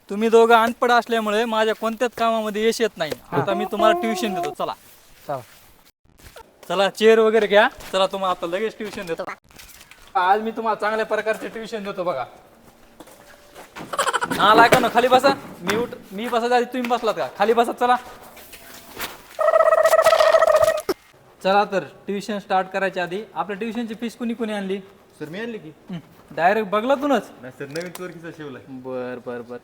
तुम्ही दोघं अनपढ असल्यामुळे माझ्या कोणत्याच कामामध्ये यश येत नाही. आता मी तुम्हाला ट्युशन देतो. चला चला. चला चेअर वगैरे घ्या. चला तुम्हाला आता लगेच ट्युशन देतो. आज मी तुम्हाला चांगल्या प्रकारचे ट्युशन देतो बघा. हा लागा ना खाली बसा. मी बसत आधी तुम्ही बसलात का? खाली बसा. चला चला तर ट्युशन स्टार्ट करायच्या आधी आपल्या ट्युशनची फीस कुणी कुणी आणली? सर मी आणली की डायरेक्ट बघलातूनच? नाही सर नवीन चोरकीचा शिवलाय. बर बर बर.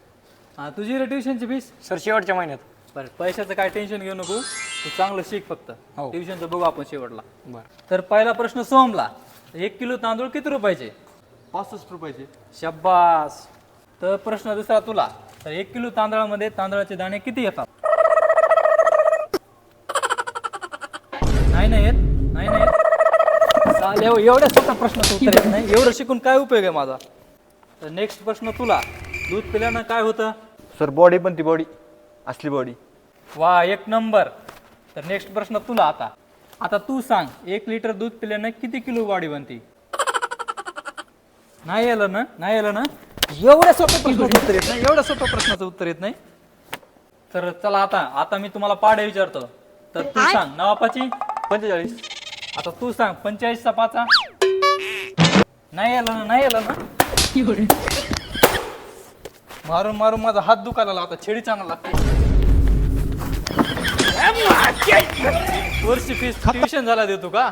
हा तुझी रे ट्युशनची फीस? सर शेवटच्या महिन्यात. बरं पैशाचं काय टेन्शन घेऊ नको. तू चांगलं शिक फक्त. हो. ट्युशनचं बघू आपण शेवटला. बरं. तर पहिला प्रश्न सोमला. 1 किलो तांदूळ किती रुपयाचे? 65 रुपयाचे. शब्बास. तर प्रश्न दुसरा तुला. तर 1 किलो तांदळामध्ये तांदळाचे दाणे किती येतात? नाही येत. नाही येत. चालेल, एवढ्या सोपा प्रश्नाचं उत्तर येत नाही. एवढं शिकून काय उपयोग आहे माझा? तर नेक्स्ट प्रश्न तुला. दूध पिल्यानं काय होतं? सर बॉडी पण ती बॉडी असली बॉडी. वा एक नंबर. तर नेक्स्ट प्रश्न तुला आता. आता तू सांग 1 लिटर दूध पिल्यानं किती किलो बॉडी बनते? नाही आलं ना? नाही आलं ना? एवढ्या सोप्या प्रश्नाचं उत्तर येत नाही. एवढ्या सोप्या प्रश्नाचं उत्तर येत नाही. तर चला आता मी तुम्हाला पाढे विचारतो. तर तू सांग नवापाची 45. आता तू सांग 45 चा 5. नाही आलं ना? नाही आलं ना? मारून मारून माझा हात दुखायला लागला. आता छेडी चांगला लागते. वर्षी फीस ट्युशन झाला देतो का?